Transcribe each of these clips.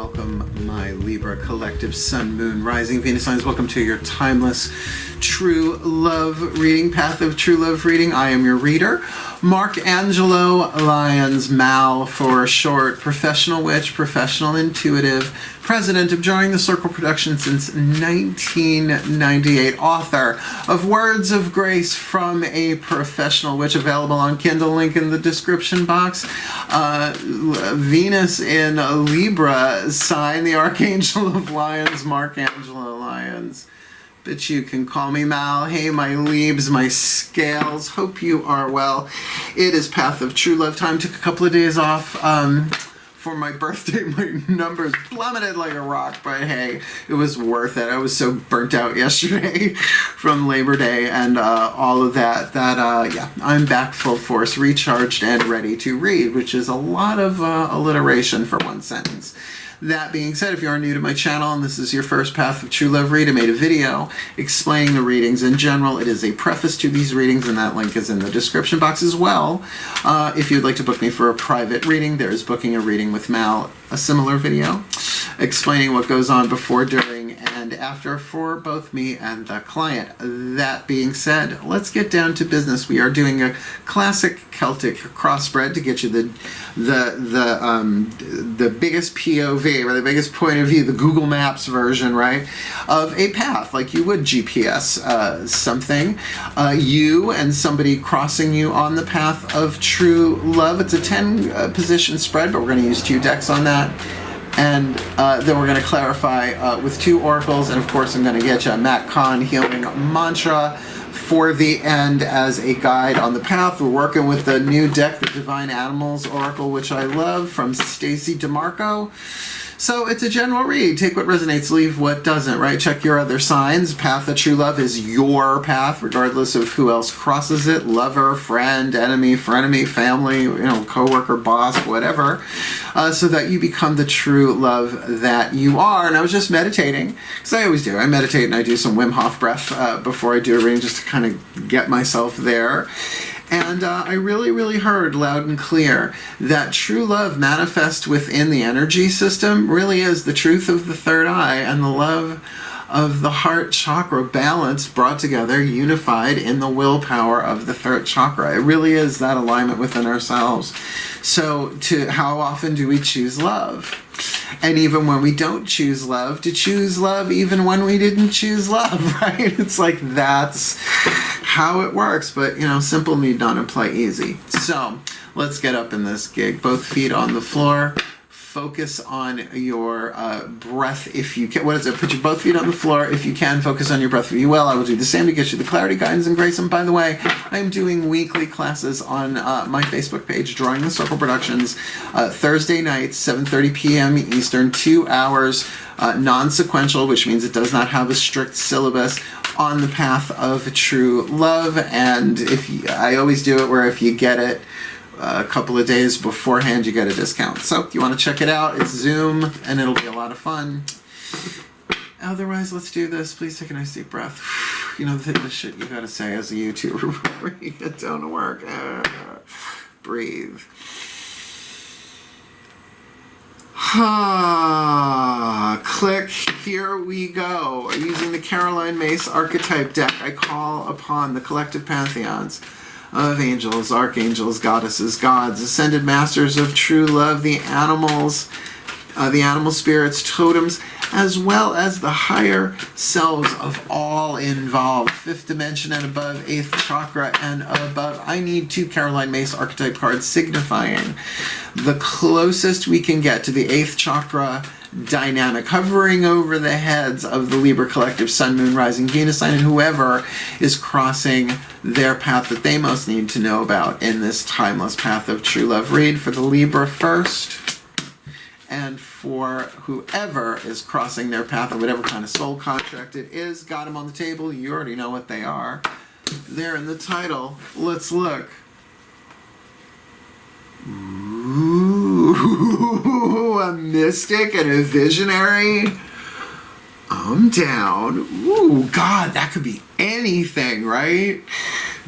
welcome my Libra collective Sun, Moon, Rising, Venus signs. Welcome to your timeless true love reading, Path of True Love reading. I am your reader, Mark Angelo, Lyons, Mal for short, professional witch, professional intuitive, president of Drawing the Circle Productions since 1998, author of Words of Grace from a Professional Witch, available on Kindle, link in the description box. Venus in Libra sign, the Archangel of Lions, Mark Angelo Lyons. But you can call me Mal. Hey, my Libs, my scales. Hope you are well. It is Path of True Love time. Took a couple of days off for my birthday. My numbers plummeted like a rock, but hey, it was worth it. I was so burnt out yesterday from Labor Day and all of that, yeah, I'm back full force, recharged and ready to read, which is a lot of alliteration for one sentence. That being said, if you are new to my channel and this is your first Path of True Love read, I made a video explaining the readings in general. It is a preface to these readings, and that link is in the description box as well. If you'd like to book me for a private reading, there is Booking a Reading with Mal, a similar video explaining what goes on before, during, and after for both me and the client. That being said, let's get down to business. We are doing a classic Celtic Cross spread to get you the biggest POV, or the biggest point of view, the Google Maps version, right, of a path, like you would GPS something. You and somebody crossing you on the path of true love. It's a 10 position spread, but we're going to use 2 decks on that. And then we're going to clarify with 2 oracles, and of course I'm going to get you a Matt Kahn healing mantra for the end as a guide on the path. We're working with the new deck, the Divine Animals Oracle, which I love, from Stacy DeMarco. So it's a general read. Take what resonates, leave what doesn't, right? Check your other signs. Path of True Love is your path, regardless of who else crosses it. Lover, friend, enemy, frenemy, family, coworker, boss, whatever. So that you become the true love that you are. And I was just meditating, because I always do. I meditate and I do some Wim Hof breath before I do a reading, just to kind of get myself there. And I really heard loud and clear that true love manifests within the energy system really is the truth of the third eye and the love of the heart chakra, balanced, brought together, unified in the willpower of the third chakra. It really is that alignment within ourselves. So how often do we choose love? And even when we don't choose love, to choose love even when we didn't choose love, right? It's like that's how it works, but simple need not imply easy. So let's get up in this gig. Both feet on the floor. Focus on your breath if you can. What is it? Put your both feet on the floor if you can. Focus on your breath if you will. I will do the same to get you the clarity, guidance, and grace. And by the way, I am doing weekly classes on my Facebook page, Drawing the Circle Productions, Thursday nights, 7:30 p.m. Eastern, 2 hours, non-sequential, which means it does not have a strict syllabus, on the path of true love. And I always do it where if you get it a couple of days beforehand, you get a discount. So if you want to check it out, it's Zoom, and it'll be a lot of fun. Otherwise, let's do this. Please take a nice deep breath. The shit you gotta say as a YouTuber before you get down to work. Breathe. Click. Here we go. Using the Caroline Mace Archetype deck, I call upon the collective pantheons of angels, archangels, goddesses, gods, ascended masters of true love, the animals, the animal spirits, totems, as well as the higher selves of all involved, 5th dimension and above, 8th chakra and above. I need 2 Caroline Mace Archetype cards signifying the closest we can get to the 8th chakra dynamic, hovering over the heads of the Libra collective Sun, Moon, Rising, Venus sign, and whoever is crossing their path that they most need to know about in this timeless Path of True Love read, for the Libra first, and for whoever is crossing their path, or whatever kind of soul contract it is. Got them on the table. You already know what they are. They're in the title. Let's look. Ooh, a mystic and a visionary. I'm down. Ooh, God, that could be anything, right?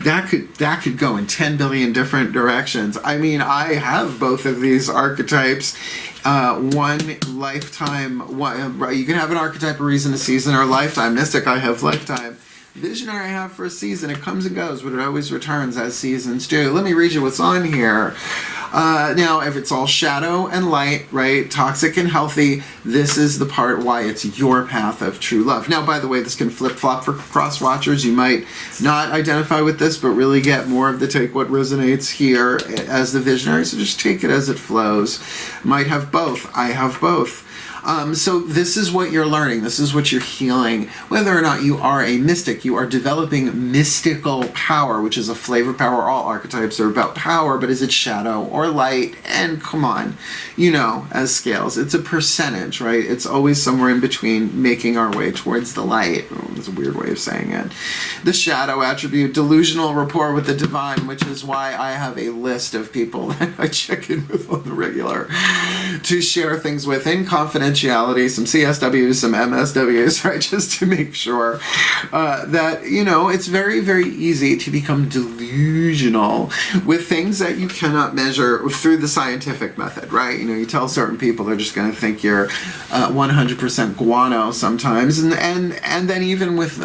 that could go in 10 billion different directions. I mean, I have both of these archetypes. One lifetime, you can have an archetype, a reason, a season, or a lifetime. Mystic, I have lifetime. Visionary, I have for a season. It comes and goes, but it always returns as seasons do. Let me read you what's on here. Now, if it's all shadow and light, right, toxic and healthy, this is the part why it's your path of true love. Now, by the way, this can flip-flop for cross-watchers. You might not identify with this, but really get more of the take what resonates here as the visionary, so just take it as it flows. Might have both. I have both. So this is what you're learning. This is what you're healing. Whether or not you are a mystic, you are developing mystical power, which is a flavor power. All archetypes are about power, but is it shadow or light? And come on, you know, as scales, it's a percentage, right? It's always somewhere in between, making our way towards the light. Oh, that's a weird way of saying it. The shadow attribute, delusional rapport with the divine, which is why I have a list of people that I check in with on the regular to share things with in confidentiality, some CSWs, some MSWs, right, just to make sure that, you know, it's very, very easy to become delusional with things that you cannot measure through the scientific method, right? You know, you tell certain people, they're just going to think you're 100% guano sometimes, and then even with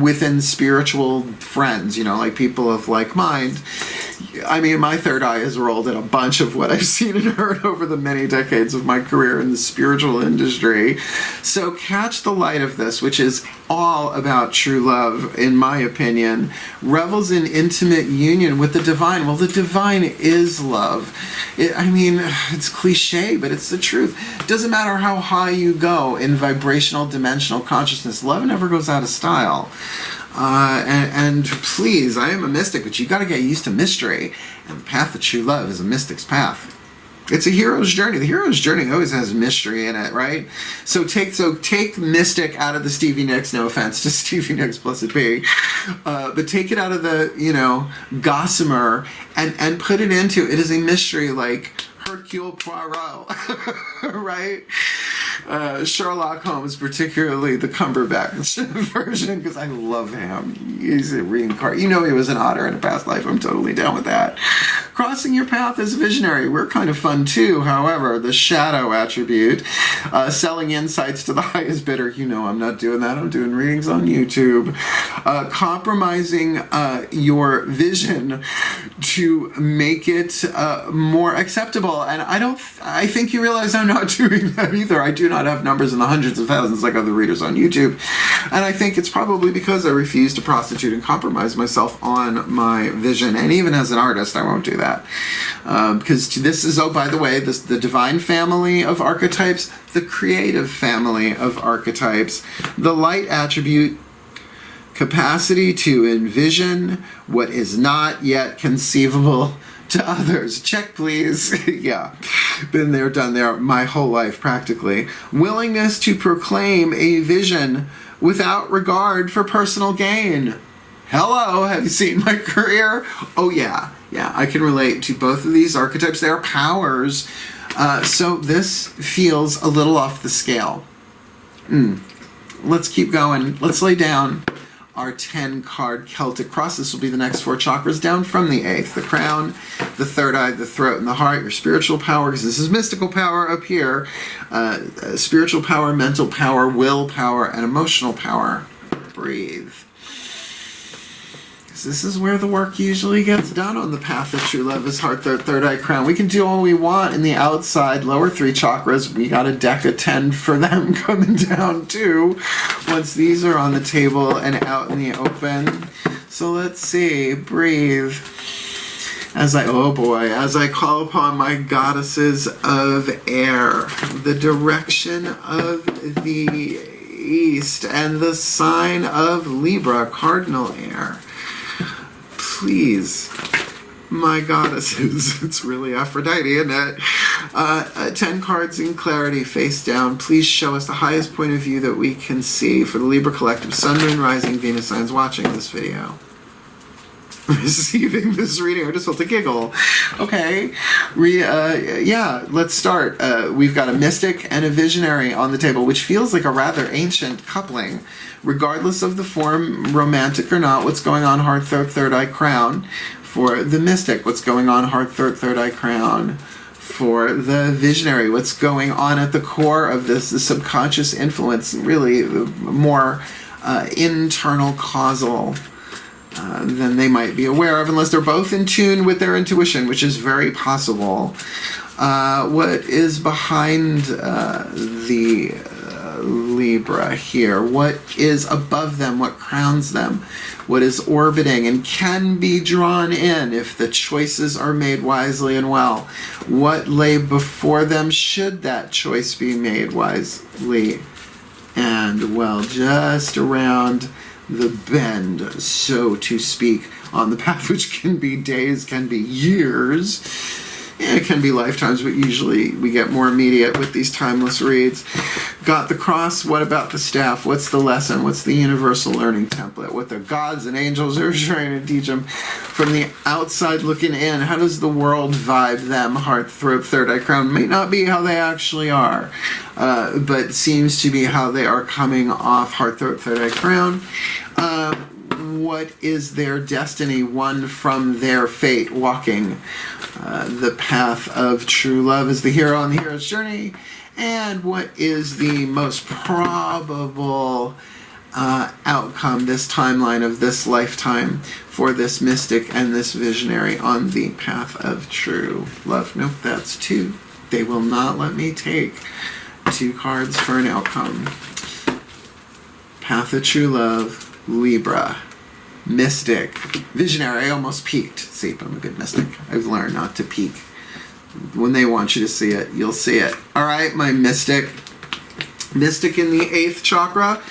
within spiritual friends, you know, like people of like mind. I mean, my third eye has rolled in a bunch of what I've seen and heard over the many decades of my career in the spiritual industry. So catch the light of this, which is all about true love, in my opinion. Revels in intimate union with the divine. Well, the divine is love. I mean, it's cliche, but it's the truth. It doesn't matter how high you go in vibrational, dimensional consciousness. Love never goes out of style. And please, I am a mystic, but you got to get used to mystery. And the path of true love is a mystic's path. It's a hero's journey. The hero's journey always has mystery in it, right? So take mystic out of the Stevie Nicks. No offense to Stevie Nicks, blessed be, but take it out of the, you know, gossamer and put it into, it is a mystery like Hercule Poirot, right? Sherlock Holmes, particularly the Cumberbatch version, because I love him. He's a reincarnate. You know, he was an otter in a past life. I'm totally down with that. Crossing your path as a visionary. We're kind of fun too. However, the shadow attribute, selling insights to the highest bidder. You know, I'm not doing that. I'm doing readings on YouTube. Compromising your vision to make it more acceptable. And I think you realize I'm not doing that either. I do not have numbers in the hundreds of thousands like other readers on YouTube. And I think it's probably because I refuse to prostitute and compromise myself on my vision. And even as an artist, I won't do that. Because this is, oh, by the way, the divine family of archetypes, the creative family of archetypes, the light attribute, capacity to envision what is not yet conceivable to others. Check, please. Yeah, been there, done there my whole life practically. Willingness to proclaim a vision without regard for personal gain. Hello, have you seen my career? Oh yeah, I can relate to both of these archetypes. They are powers. So this feels a little off the scale. Let's keep going. Let's lay down our 10-card Celtic Cross. This will be the next 4 chakras down from the 8th. The crown, the third eye, the throat, and the heart. Your spiritual power, because this is mystical power up here. Spiritual power, mental power, will power, and emotional power. Breathe. This is where the work usually gets done on the path of true love is heart, third eye, crown. We can do all we want in the outside lower 3 chakras. We got a deck of 10 for them coming down too once these are on the table and out in the open. So let's see. Breathe. As I call upon my goddesses of air, the direction of the east and the sign of Libra, cardinal air. Please, my goddesses, it's really Aphrodite, isn't it? 10 cards in clarity, face down. Please show us the highest point of view that we can see for the Libra collective, Sun, Moon, Rising, Venus signs watching this video. receiving this reading. I just felt a giggle. Okay. Yeah, let's start. We've got a mystic and a visionary on the table, which feels like a rather ancient coupling. Regardless of the form, romantic or not, what's going on, heart, third eye, crown. For the mystic, what's going on, heart, third eye, crown. For the visionary, what's going on at the core of this, the subconscious influence, really more internal causal than they might be aware of, unless they're both in tune with their intuition, which is very possible. What is behind the Libra here? What is above them? What crowns them? What is orbiting and can be drawn in if the choices are made wisely and well? What lay before them should that choice be made wisely and well? Just around the bend, so to speak, on the path, which can be days, can be years, it can be lifetimes, but usually we get more immediate with these timeless reads. Got the cross, what about the staff? What's the lesson? What's the universal learning template? What the gods and angels are trying to teach them from the outside looking in? How does the world vibe them? Heart, third eye, crown may not be how they actually are, but seems to be how they are coming off. Heart, third eye, crown. What is their destiny won from their fate, walking the path of true love as the hero on the hero's journey? And what is the most probable outcome, this timeline of this lifetime, for this mystic and this visionary on the path of true love? Nope, that's two. They will not let me take two cards for an outcome. Path of true love, Libra. Mystic. Visionary, I almost peeked. See, but I'm a good mystic. I've learned not to peek. When they want you to see it, you'll see it. All right, my mystic. Mystic in the 8th chakra.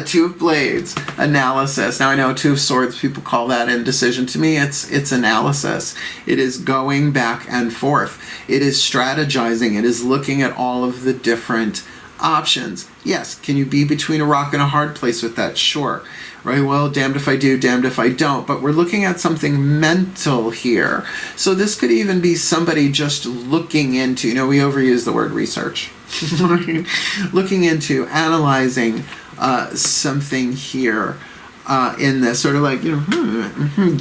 Two of blades. Analysis. Now I know two of swords, people call that indecision. To me, it's analysis. It is going back and forth. It is strategizing. It is looking at all of the different options. Yes, can you be between a rock and a hard place with that? Sure. Right, well, damned if I do, damned if I don't. But we're looking at something mental here. So this could even be somebody just looking into, we overuse the word research. Looking into, analyzing something here in this, sort of like,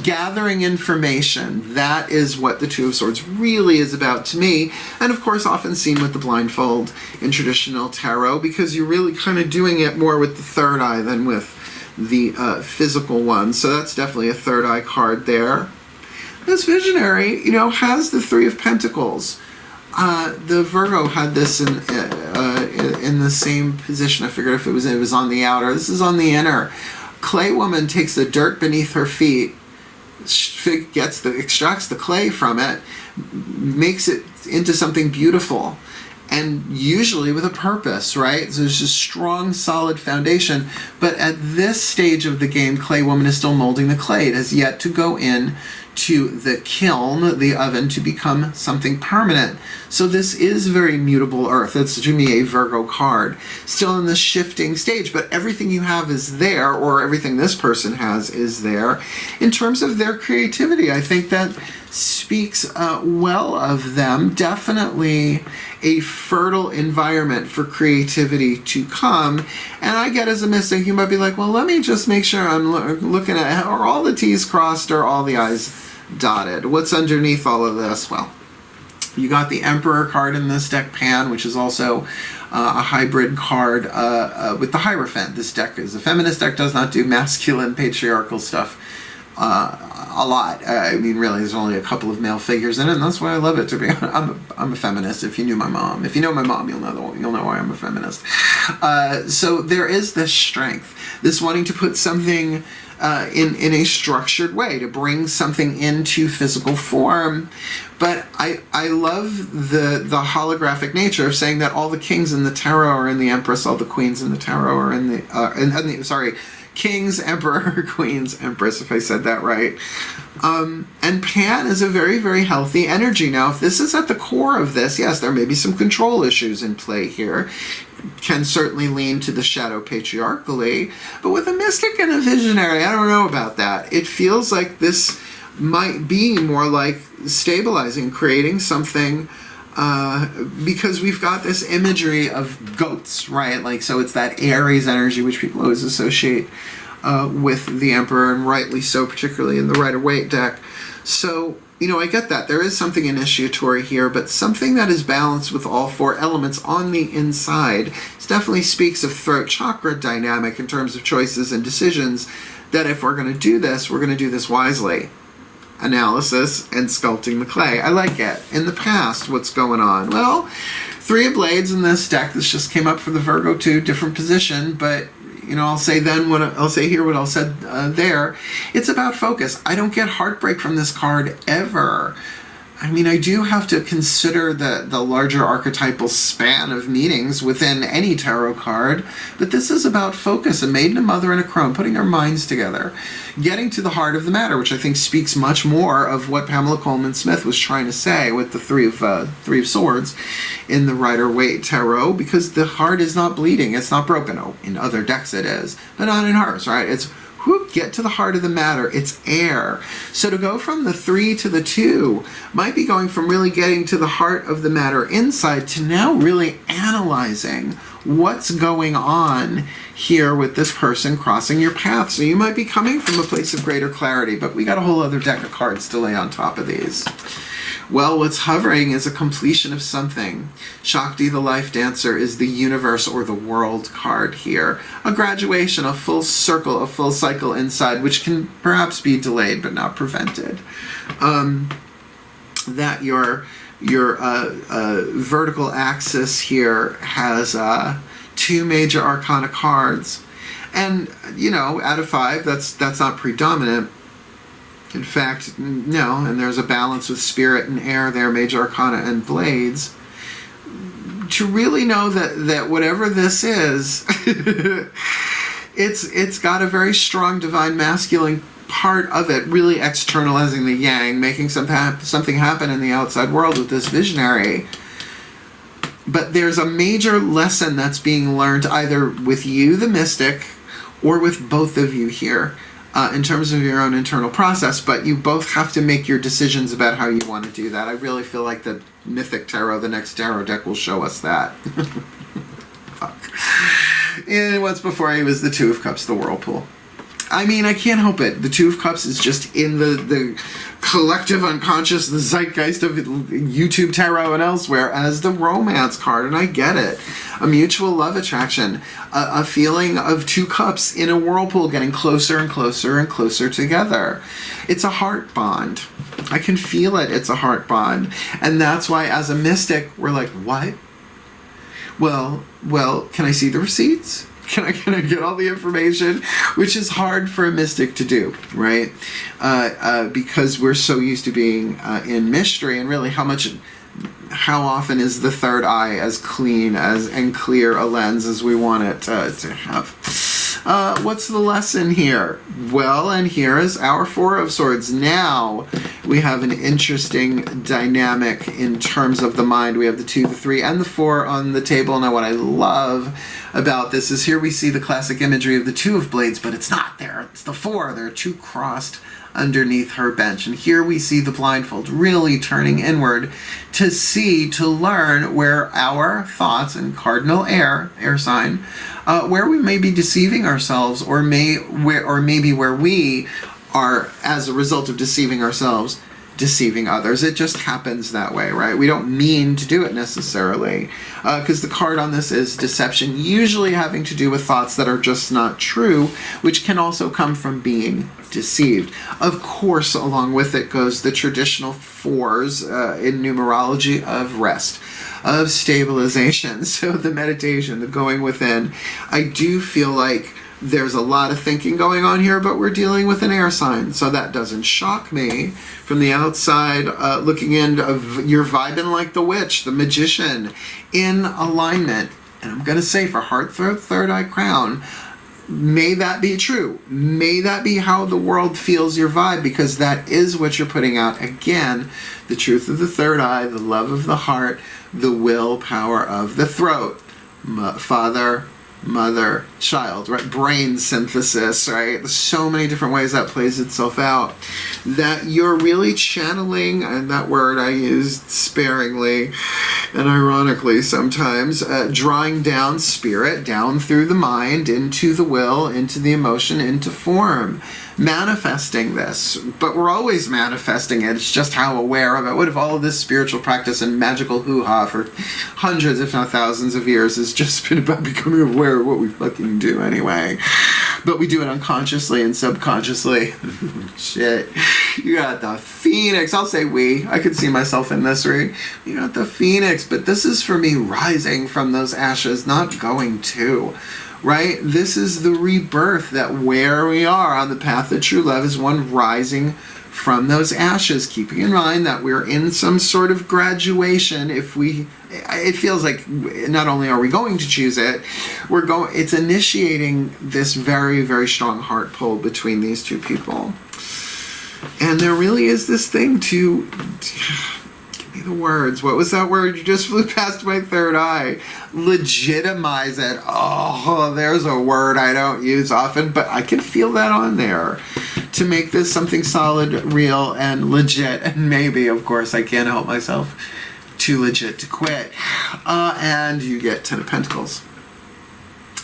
gathering information. That is what the Two of Swords really is about to me. And of course, often seen with the blindfold in traditional tarot, because you're really kind of doing it more with the third eye than with the physical one. So that's definitely a third eye card there. This visionary, has the Three of Pentacles. The Virgo had this in the same position. I figured if it was on the outer. This is on the inner. Clay woman takes the dirt beneath her feet, extracts the clay from it, makes it into something beautiful. And usually with a purpose, right? So there's a strong, solid foundation. But at this stage of the game, Clay Woman is still molding the clay. It has yet to go in to the kiln, the oven, to become something permanent. So this is very mutable earth. It's to me a Virgo card. Still in this shifting stage, but everything you have is there, or everything this person has is there. In terms of their creativity, I think that speaks well of them. Definitely a fertile environment for creativity to come. And I get, as a mystic, you might be like, well, let me just make sure I'm looking at, are all the T's crossed or all the I's dotted? What's underneath all of this? Well, you got the Emperor card in this deck, Pan, which is also a hybrid card with the Hierophant. This deck is a feminist deck, does not do masculine patriarchal stuff a lot. I mean, really, there's only a couple of male figures in it, and that's why I love it. To be honest, I'm a feminist. If you knew my mom, if you know my mom, you'll know why I'm a feminist. So there is this strength, this wanting to put something in a structured way, to bring something into physical form. But I love the holographic nature of saying that all the kings in the tarot are in the Empress, all the queens in the tarot are in the Kings, Emperor, Queens, Empress, if I said that right. And Pan is a very, very healthy energy. Now, if this is at the core of this, yes, there may be some control issues in play here. Can certainly lean to the shadow patriarchally. But with a mystic and a visionary, I don't know about that. It feels like this might be more like stabilizing, creating something, because we've got this imagery of goats, right? Like, so it's that Aries energy, which people always associate with the Emperor, and rightly so, particularly in the Rider-Waite deck. So, you know, I get that. There is something initiatory here, but something that is balanced with all four elements on the inside. This definitely speaks of throat chakra dynamic in terms of choices and decisions, that if we're going to do this, we're going to do this wisely. Analysis and sculpting the clay. I like it. In the past, what's going on? Well, 3 of Blades in this deck. This just came up for the Virgo 2, different position, but you know, I'll say then what I'll say here, what I'll said there. It's about focus. I don't get heartbreak from this card ever. I mean, I do have to consider the larger archetypal span of meanings within any tarot card, but this is about focus, a maiden, a mother, and a crone, putting our minds together, getting to the heart of the matter, which I think speaks much more of what Pamela Coleman Smith was trying to say with the Three of Swords in the Rider-Waite Tarot, because the heart is not bleeding, it's not broken. Oh, in other decks it is, but not in hers, right? It's get to the heart of the matter. It's air. So to go from the 3 to the 2 might be going from really getting to the heart of the matter inside to now really analyzing what's going on here with this person crossing your path. So you might be coming from a place of greater clarity, but we got a whole other deck of cards to lay on top of these. Well, what's hovering is a completion of something. Shakti, the life dancer, is the universe or the world card here. A graduation, a full circle, a full cycle inside, which can perhaps be delayed but not prevented. That your vertical axis here has 2 major arcana cards. And, you know, out of 5, that's not predominant. In fact, no, and there's a balance with spirit and air there, major arcana and blades. To really know that whatever this is, it's got a very strong divine masculine part of it, really externalizing the yang, making something happen in the outside world with this visionary. But there's a major lesson that's being learned either with you, the mystic, or with both of you here. In terms of your own internal process, but you both have to make your decisions about how you want to do that. I really feel like the Mythic Tarot, the next tarot deck, will show us that. Fuck. And once before he was the 2 of Cups, the Whirlpool. I mean, I can't help it. The 2 of Cups is just in the collective unconscious, the zeitgeist of YouTube tarot and elsewhere as the romance card, and I get it. A mutual love attraction, a feeling of 2 cups in a whirlpool getting closer and closer and closer together. It's a heart bond. I can feel it. It's a heart bond. And that's why as a mystic, we're like, what? Well, can I see the receipts? Can I get all the information? Which is hard for a mystic to do, right? Because we're so used to being in mystery, and really how often is the third eye as clean and clear a lens as we want it to have? What's the lesson here? Well, and here is our 4 of Swords. Now we have an interesting dynamic in terms of the mind. We have the 2, the 3, and the 4 on the table. Now what I love about this is here we see the classic imagery of the 2 of Blades, but it's not there. It's the 4. There are 2 crossed underneath her bench. And here we see the blindfold really turning inward to learn where our thoughts and cardinal air sign, where we may be deceiving ourselves, or maybe where we are, as a result of deceiving ourselves, deceiving others. It just happens that way, right? We don't mean to do it necessarily, because the card on this is deception, usually having to do with thoughts that are just not true, which can also come from being deceived. Of course, along with it goes the traditional 4s in numerology of rest, of stabilization. So the meditation, the going within. I do feel like there's a lot of thinking going on here, but we're dealing with an air sign, so that doesn't shock me. From the outside, looking in, you're vibing like the witch, the magician, in alignment. And I'm going to say for heart, throat, third eye, crown, may that be true. May that be how the world feels your vibe, because that is what you're putting out. Again, the truth of the third eye, the love of the heart, the willpower of the throat. Father, mother, child, right? Brain synthesis, right? There's so many different ways that plays itself out. That you're really channeling, and that word I used sparingly and ironically sometimes, drawing down spirit, down through the mind, into the will, into the emotion, into form. Manifesting this, but we're always manifesting it. It's just how aware of it. What if all of this spiritual practice and magical hoo-ha for hundreds, if not thousands of years has just been about becoming aware of what we fucking do anyway? But we do it unconsciously and subconsciously. Shit. You got the phoenix. I'll say we. I could see myself in this ring. You got the phoenix, but this is for me rising from those ashes, not going to. Right? This is the rebirth, that where we are on the path of true love is one rising from those ashes, keeping in mind that we're in some sort of graduation. It feels like not only are we going to choose it, it's initiating this very, very strong heart pull between these two people. And there really is this thing to the words. What was that word? You just flew past my third eye. Legitimize it. Oh, there's a word I don't use often, but I can feel that on there. To make this something solid, real, and legit. And maybe, of course, I can't help myself. Too legit to quit. And you get 10 of Pentacles.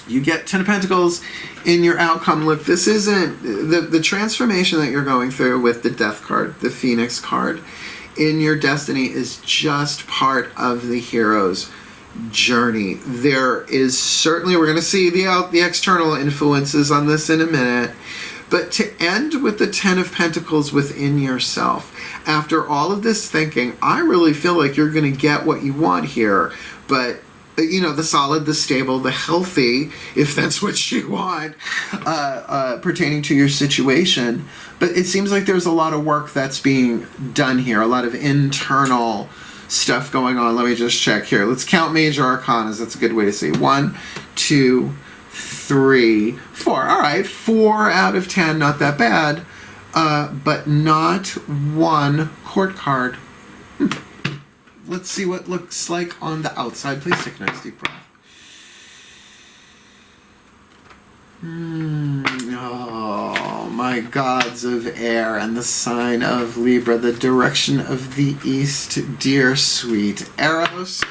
You get 10 of Pentacles in your outcome. Look, this isn't the transformation that you're going through with the Death card, the Phoenix card, in your destiny is just part of the hero's journey. There is certainly, we're going to see the external influences on this in a minute, but to end with the 10 of Pentacles within yourself, after all of this thinking, I really feel like you're going to get what you want here, but you know, the solid, the stable, the healthy, if that's what you want, pertaining to your situation. But it seems like there's a lot of work that's being done here, a lot of internal stuff going on. Let me just check here. Let's count major arcanas. That's a good way to see. 1, 2, 3, 4. All right, 4 out of 10, not that bad, but not one court card. Let's see what it looks like on the outside. Please take a nice deep breath. Oh, my gods of air and the sign of Libra, the direction of the east, dear sweet Eros.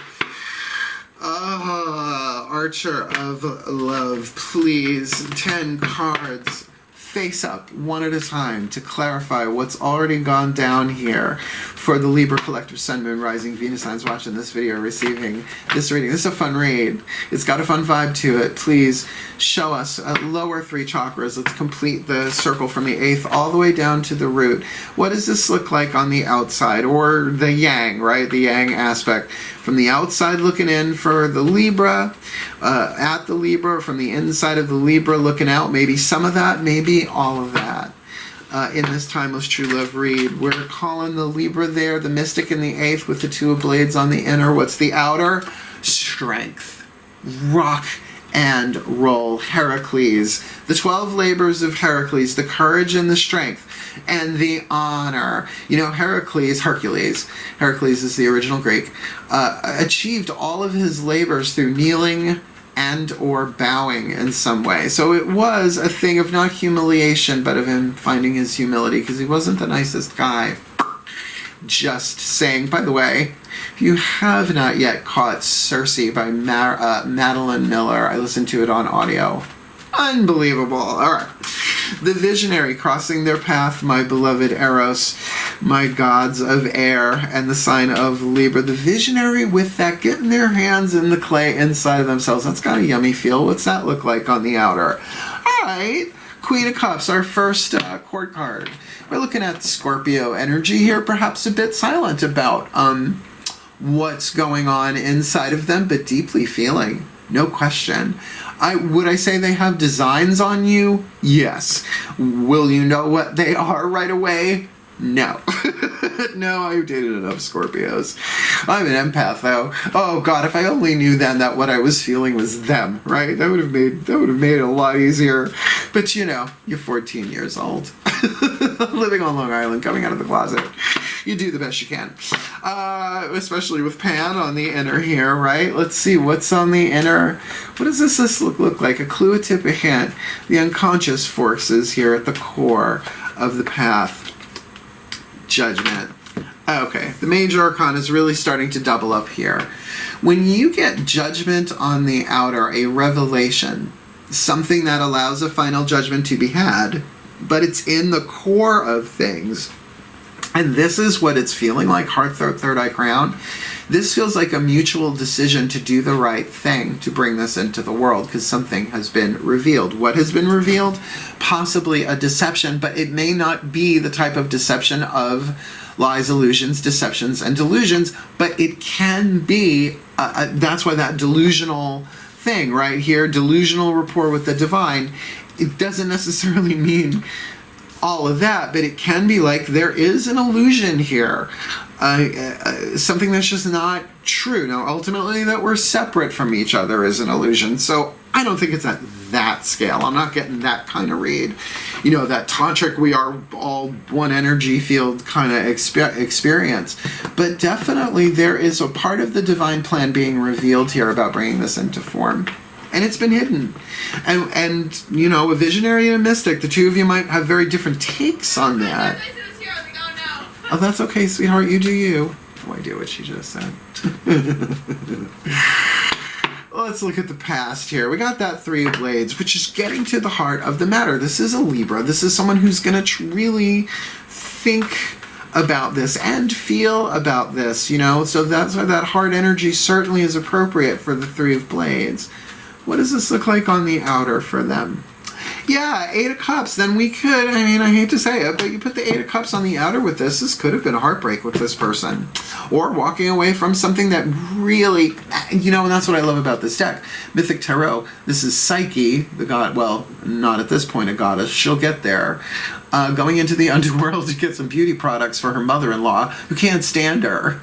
Archer of love, please, 10 cards. Face up, one at a time, to clarify what's already gone down here for the Libra Collective Sun, Moon, Rising, Venus signs watching this video, receiving this reading. This is a fun read. It's got a fun vibe to it. Please show us lower 3 chakras. Let's complete the circle from the 8th all the way down to the root. What does this look like on the outside, or the yang, right? The yang aspect. From the outside looking in for the Libra, at the Libra, from the inside of the Libra looking out, maybe some of that, maybe all of that. In this timeless true love read, we're calling the Libra there, the mystic in the 8th with the 2 of blades on the inner. What's the outer? Strength. Rock and roll. Heracles. The 12 labors of Heracles, the courage and the strength. And the honor. You know, Hercules is the original Greek, achieved all of his labors through kneeling and or bowing in some way. So it was a thing of not humiliation, but of him finding his humility, because he wasn't the nicest guy. Just saying. By the way, if you have not yet caught Circe by Madeline Miller, I listened to it on audio. Unbelievable. All right. The visionary crossing their path, my beloved Eros, my gods of air, and the sign of Libra. The visionary with that, getting their hands in the clay inside of themselves. That's got a yummy feel. What's that look like on the outer? All right. Queen of Cups, our first court card. We're looking at Scorpio energy here, perhaps a bit silent about what's going on inside of them, but deeply feeling. No question. Would I say they have designs on you? Yes. Will you know what they are right away? No. No, I've dated enough Scorpios. I'm an empath, though. Oh God, if I only knew then that what I was feeling was them, right? That would have made it a lot easier. But you know, you're 14 years old, living on Long Island, coming out of the closet. You do the best you can, especially with Pan on the inner here, right? Let's see what's on the inner. What does this look like? A clue, a tip, a hint. The unconscious forces here at the core of the path. Judgment. Okay, the major arcana is really starting to double up here. When you get judgment on the outer, a revelation, something that allows a final judgment to be had, but it's in the core of things. And this is what it's feeling like, heart, throat, third eye, crown. This feels like a mutual decision to do the right thing to bring this into the world because something has been revealed. What has been revealed? Possibly a deception, but it may not be the type of deception of lies, illusions, deceptions, and delusions, but it can be, that's why that delusional thing right here, delusional rapport with the divine, it doesn't necessarily mean all of that, but it can be like there is an illusion here, something that's just not true. Now, ultimately, that we're separate from each other is an illusion, so I don't think it's at that scale. I'm not getting that kind of read. You know, that tantric, we are all one energy field kind of experience. But definitely there is a part of the divine plan being revealed here about bringing this into form. And it's been hidden. And you know, a visionary and a mystic, the two of you might have very different takes on that. Oh, that's okay, sweetheart, you do you. Oh, I do what she just said. Let's look at the past here. We got that Three of Blades, which is getting to the heart of the matter. This is a Libra. This is someone who's going to really think about this and feel about this, you know? So that's why that heart energy certainly is appropriate for the Three of Blades. What does this look like on the outer for them? Yeah, Eight of Cups. Then we could, I mean, I hate to say it, but you put the Eight of Cups on the outer with this. This could have been a heartbreak with this person. Or walking away from something that really, you know, and that's what I love about this deck. Mythic Tarot, this is Psyche, the god, well, not at this point a goddess. She'll get there. Going into the underworld to get some beauty products for her mother-in-law who can't stand her.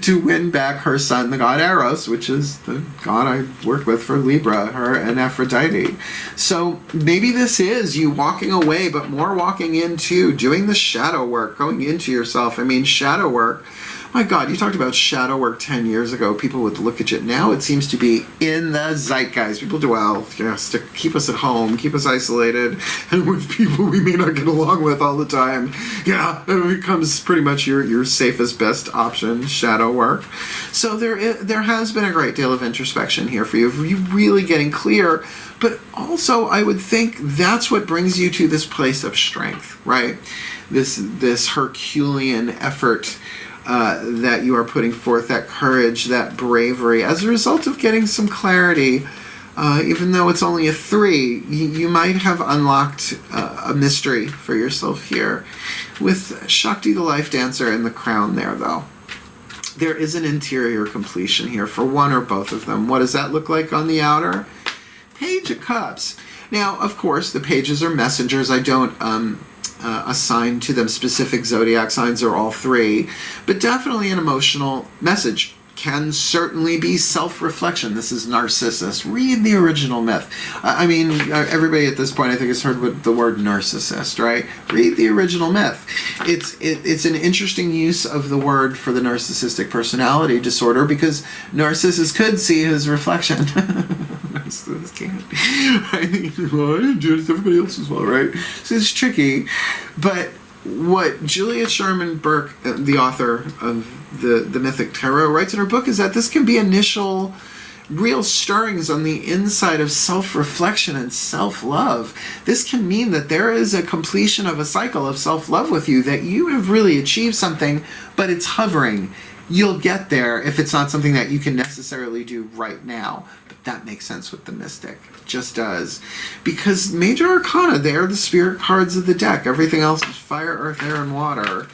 To win back her son, the god Eros, which is the god I work with for Libra, her and Aphrodite. So maybe this is you walking away, but more walking into, doing the shadow work, going into yourself. I mean, shadow work. My God, you talked about shadow work 10 years ago. People would look at you. Now it seems to be in the zeitgeist. People do well, yes, to keep us at home, keep us isolated, and with people we may not get along with all the time. Yeah, it becomes pretty much your safest, best option, shadow work. So there has been a great deal of introspection here for you. You really getting clear, but also I would think that's what brings you to this place of strength, right? This Herculean effort that you are putting forth, that courage, that bravery, as a result of getting some clarity. Even though it's only a 3, you might have unlocked a mystery for yourself here. With Shakti the Life Dancer in the crown there, though, there is an interior completion here for one or both of them. What does that look like on the outer? Page of Cups. Now, of course, the pages are messengers. I don't assign to them specific zodiac signs or all 3, but definitely an emotional message. Can certainly be self-reflection. This is Narcissus. Read the original myth. I mean, everybody at this point I think has heard the word narcissist, right? Read the original myth. It's an interesting use of the word for the narcissistic personality disorder because Narcissus could see his reflection. Narcissus can't. I think, well, I didn't do it, it's everybody else's fault, right? So it's tricky, but what Julia Sharman Burke, the author of the Mythic Tarot, writes in her book is that this can be initial real stirrings on the inside of self-reflection and self-love. This can mean that there is a completion of a cycle of self-love with you, that you have really achieved something, but it's hovering. You'll get there if it's not something that you can necessarily do right now. But that makes sense with the Mystic. It just does. Because Major Arcana, they're the spirit cards of the deck. Everything else is fire, earth, air, and water.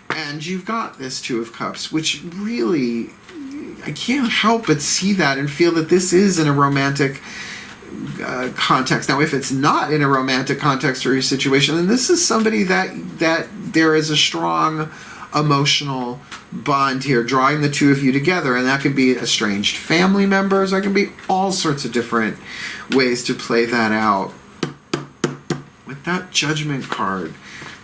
And you've got this Two of Cups, which really, I can't help but see that and feel that this is in a romantic context. Now, if it's not in a romantic context or your situation, then this is somebody that there is a strong emotional bond here, drawing the two of you together, and that could be estranged family members. There can be all sorts of different ways to play that out. With that Judgment card,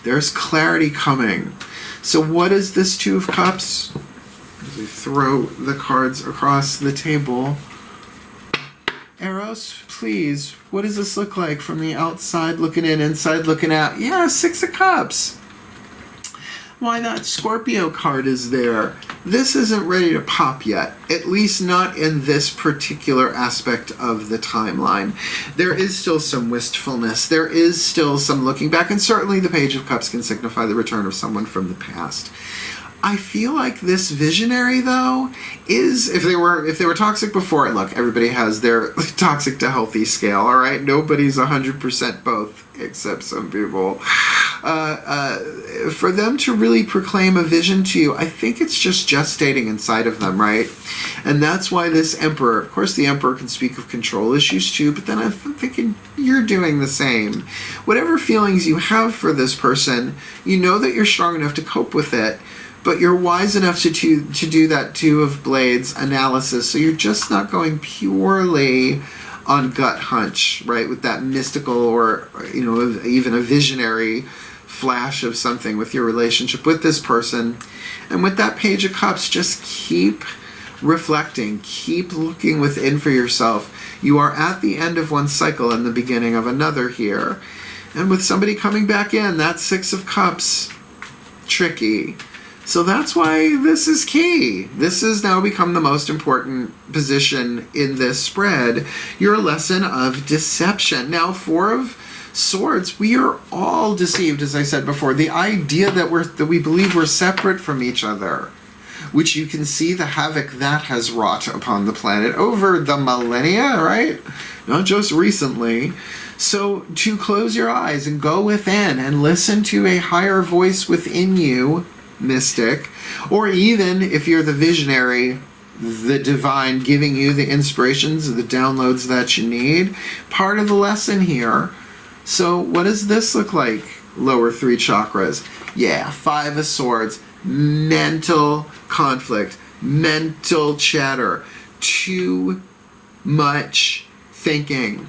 there's clarity coming. So what is this Two of Cups? As we throw the cards across the table. Eros, please, what does this look like from the outside looking in, inside looking out? Yeah, Six of Cups. Why that Scorpio card is there? This isn't ready to pop yet, at least not in this particular aspect of the timeline. There is still some wistfulness. There is still some looking back, and certainly the Page of Cups can signify the return of someone from the past. I feel like this visionary, though, is, if they were toxic before, look, everybody has their toxic to healthy scale, all right? Nobody's 100% both, except some people. For them to really proclaim a vision to you, I think it's just gestating inside of them, right? And that's why this Emperor, of course the Emperor can speak of control issues too, but then I'm thinking you're doing the same. Whatever feelings you have for this person, you know that you're strong enough to cope with it, but you're wise enough to do that Two of Blades analysis, so you're just not going purely on gut hunch, right, with that mystical or, you know, even a visionary flash of something with your relationship with this person. And with that Page of Cups, just keep reflecting, keep looking within for yourself. You are at the end of one cycle and the beginning of another here. And with somebody coming back in, that Six of Cups, tricky. So that's why this is key. This has now become the most important position in this spread. Your lesson of deception. Now, Four of Swords, we are all deceived, as I said before. The idea that we believe we're separate from each other, which you can see the havoc that has wrought upon the planet over the millennia, right? Not just recently. So to close your eyes and go within and listen to a higher voice within you, mystic, or even if you're the visionary, the divine giving you the inspirations, the downloads that you need, part of the lesson here. So what does this look like? Lower three chakras. Yeah, Five of Swords, mental conflict, mental chatter, too much thinking.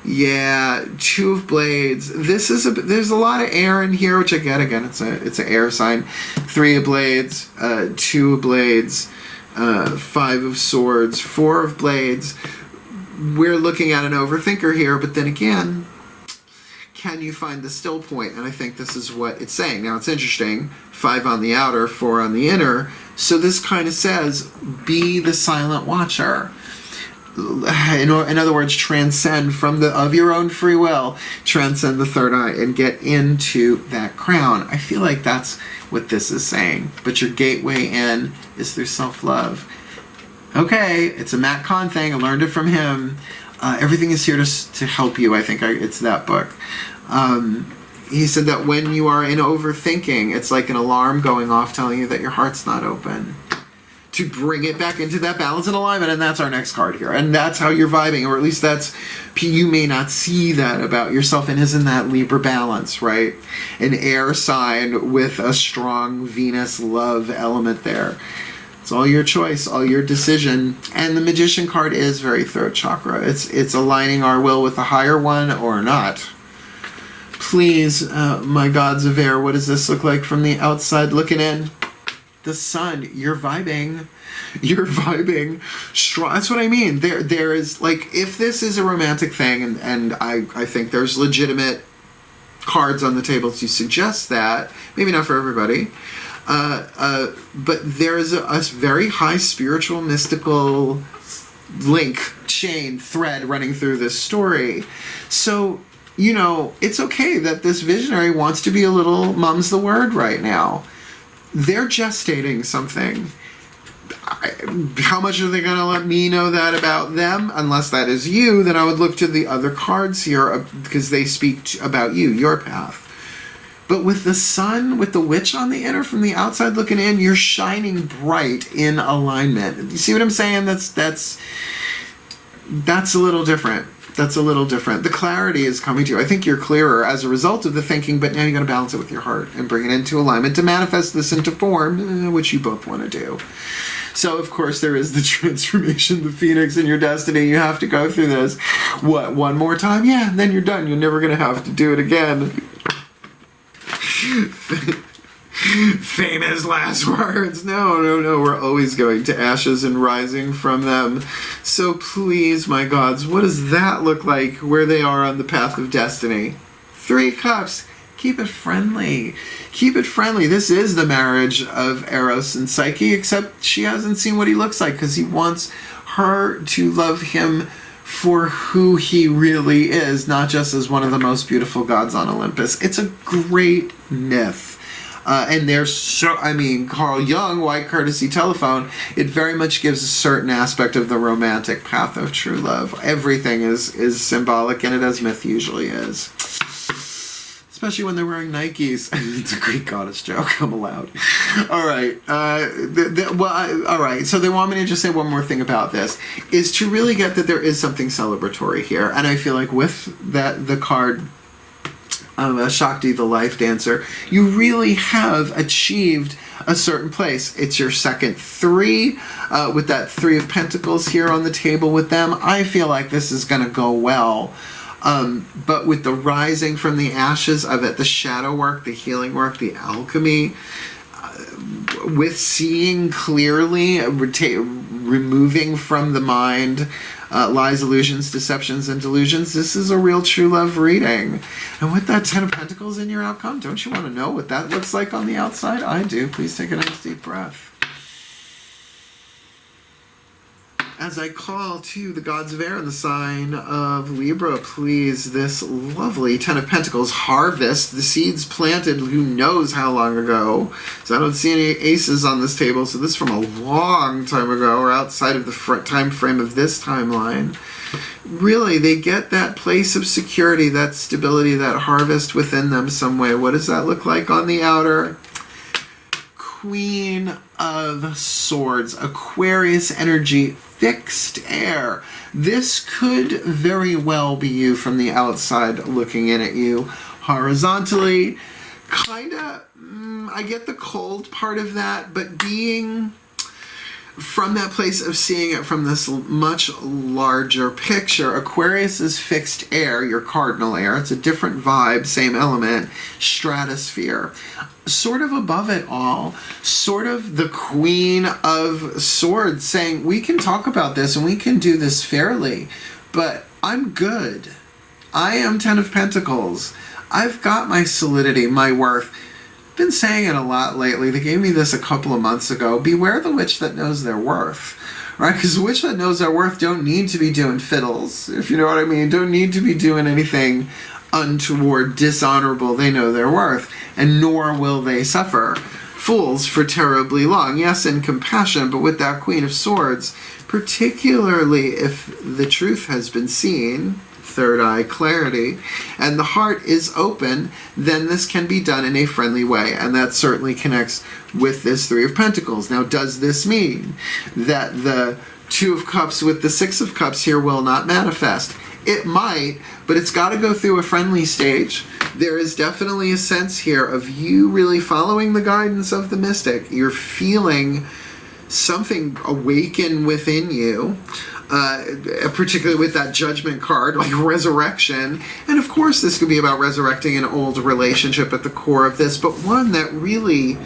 Yeah, Two of Blades. There's a lot of air in here, which I get. Again, it's an air sign. Three of Blades, Two of Blades, Five of Swords, Four of Blades. We're looking at an overthinker here, but then again, can you find the still point? And I think this is what it's saying. Now, it's interesting. 5 on the outer, 4 on the inner. So this kind of says, be the silent watcher. In other words, transcend of your own free will, transcend the third eye and get into that crown. I feel like that's what this is saying. But your gateway in is through self-love. Okay, it's a Matt Kahn thing. I learned it from him. Everything is here to help you. I think it's that book. He said that when you are in overthinking, it's like an alarm going off telling you that your heart's not open. To bring it back into that balance and alignment, and that's our next card here. And that's how you're vibing, or at least you may not see that about yourself, and isn't that Libra balance, right? An air sign with a strong Venus love element there. It's all your choice, all your decision. And the Magician card is very throat chakra. It's aligning our will with the higher one or not. Please, my gods of air, what does this look like from the outside looking in? The Sun, you're vibing. You're vibing strong. That's what I mean. There is, like, if this is a romantic thing, and I think there's legitimate cards on the table to suggest that, maybe not for everybody, but there's a very high spiritual, mystical link, chain, thread running through this story. So, you know, it's okay that this visionary wants to be a little mum's the word right now. They're gestating something. How much are they going to let me know that about them? Unless that is you, then I would look to the other cards here because they speak about you, your path. But with the Sun, with the Witch on the inner from the outside looking in, you're shining bright in alignment. You see what I'm saying? That's a little different. That's a little different. The clarity is coming to you. I think you're clearer as a result of the thinking, but now you got to balance it with your heart and bring it into alignment to manifest this into form, which you both want to do. So, of course, there is the transformation, the phoenix in your destiny. You have to go through this. What, one more time? Yeah, and then you're done. You're never going to have to do it again. Famous last words. No. We're always going to ashes and rising from them. So please, my gods, what does that look like where they are on the path of destiny? 3 cups. Keep it friendly. Keep it friendly. This is the marriage of Eros and Psyche, except she hasn't seen what he looks like because he wants her to love him for who he really is, not just as one of the most beautiful gods on Olympus. It's a great myth. And there's so, I mean, Carl Jung, White Courtesy Telephone, it very much gives a certain aspect of the romantic path of true love. Everything is symbolic in it, as myth usually is. Especially when they're wearing Nikes. It's a Greek goddess joke. I'm allowed. All right. All right. So they want me to just say one more thing about this, is to really get that there is something celebratory here. And I feel like with the card Shakti, the life dancer, you really have achieved a certain place. It's your second 3, with that 3 of Pentacles here on the table with them. I feel like this is going to go well. But with the rising from the ashes of it, the shadow work, the healing work, the alchemy, with seeing clearly, removing from the mind lies, illusions, deceptions, and delusions, this is a real true love reading. And with that 10 of Pentacles in your outcome, don't you want to know what that looks like on the outside? I do. Please take a nice deep breath. As I call to the gods of air in the sign of Libra, please, this lovely 10 of Pentacles harvest, the seeds planted who knows how long ago. So I don't see any aces on this table, so this is from a long time ago or outside of the time frame of this timeline. Really, they get that place of security, that stability, that harvest within them some way. What does that look like on the outer? Queen of Swords, Aquarius energy, fixed air. This could very well be you from the outside looking in at you horizontally. Kinda, I get the cold part of that, but being from that place of seeing it from this much larger picture, Aquarius is fixed air, your cardinal air. It's a different vibe, same element, stratosphere. Sort of above it all, sort of the Queen of Swords saying, we can talk about this and we can do this fairly, but I'm good. I am 10 of Pentacles. I've got my solidity, my worth. Been saying it a lot lately. They gave me this a couple of months ago. Beware the witch that knows their worth, right? Because the witch that knows their worth don't need to be doing fiddles, if you know what I mean. Don't need to be doing anything untoward, dishonorable. They know their worth, and nor will they suffer fools for terribly long. Yes, in compassion, but with that Queen of Swords, particularly if the truth has been seen, third eye clarity, and the heart is open, then this can be done in a friendly way, and that certainly connects with this 3 of Pentacles. Now, does this mean that the 2 of Cups with the 6 of Cups here will not manifest? It might, but it's got to go through a friendly stage. There is definitely a sense here of you really following the guidance of the mystic. You're feeling something awaken within you, particularly with that Judgment card, like resurrection. And of course this could be about resurrecting an old relationship at the core of this, but one that really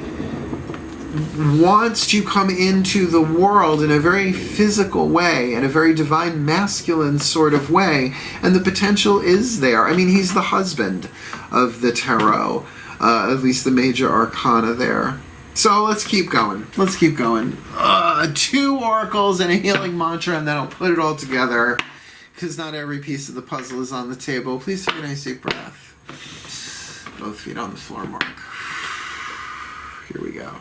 wants to come into the world in a very physical way, in a very divine masculine sort of way, and the potential is there. I mean, he's the husband of the tarot, at least the major arcana there. So let's keep going. Let's keep going. 2 oracles and a healing mantra, and then I'll put it all together, because not every piece of the puzzle is on the table. Please take a nice deep breath. Both feet on the floor, Mark. Here we go.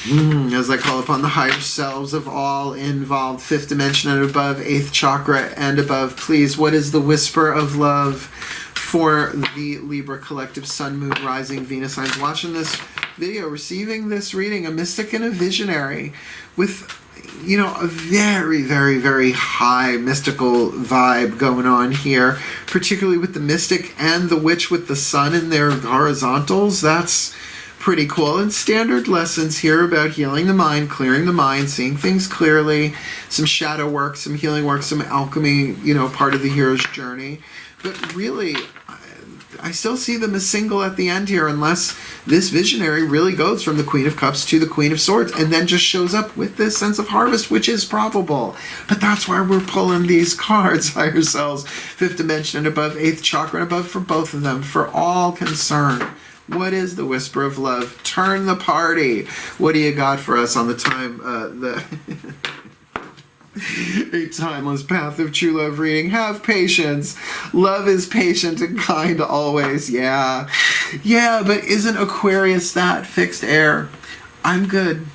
As I call upon the higher selves of all involved, 5th dimension and above, 8th chakra and above, please, what is the whisper of love for the Libra collective Sun, Moon, Rising, Venus signs watching this video, receiving this reading, a mystic and a visionary with you know, a very, very, very high mystical vibe going on here, particularly with the mystic and the witch with the sun in their horizontals. That's pretty cool. And standard lessons here about healing the mind, clearing the mind, seeing things clearly, some shadow work, some healing work, some alchemy, you know, part of the hero's journey. But really, I still see them as single at the end here, unless this visionary really goes from the Queen of Cups to the Queen of Swords and then just shows up with this sense of harvest, which is probable. But that's why we're pulling these cards, higher selves, 5th dimension and above, 8th chakra and above, for both of them, for all concerned. What is the whisper of love? Turn the party. What do you got for us on the time, A timeless path of true love reading? Have patience. Love is patient and kind always. Yeah. Yeah, but isn't Aquarius that? Fixed air. I'm good.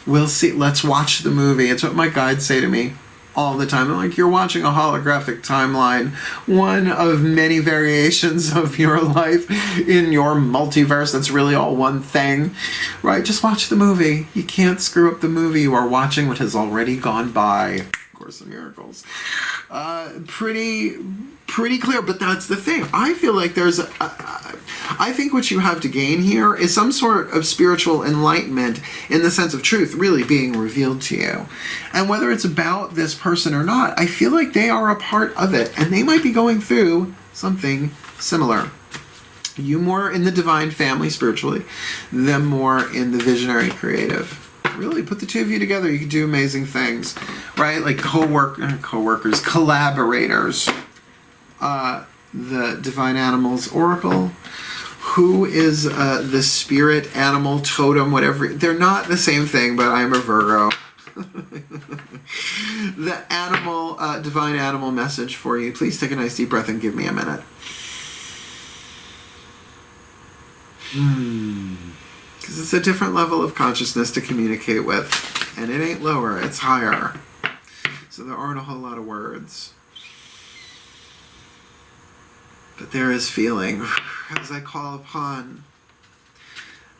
We'll see. Let's watch the movie. It's what my guides say to me all the time. I'm like, you're watching a holographic timeline, one of many variations of your life in your multiverse that's really all one thing, right? Just watch the movie. You can't screw up the movie. You are watching what has already gone by. Course of Miracles. Pretty clear, but that's the thing. I feel like there's I think what you have to gain here is some sort of spiritual enlightenment in the sense of truth really being revealed to you. And whether it's about this person or not, I feel like they are a part of it, and they might be going through something similar. You more in the divine family spiritually, them more in the visionary creative. Really, put the two of you together, you can do amazing things, right? Like co-workers, collaborators. The Divine Animals Oracle. Who is the spirit, animal, totem, whatever. They're not the same thing, but I'm a Virgo. The animal, divine animal message for you. Please take a nice deep breath and give me a minute. Because it's a different level of consciousness to communicate with. And it ain't lower, it's higher. So there aren't a whole lot of words. But there is feeling as I call upon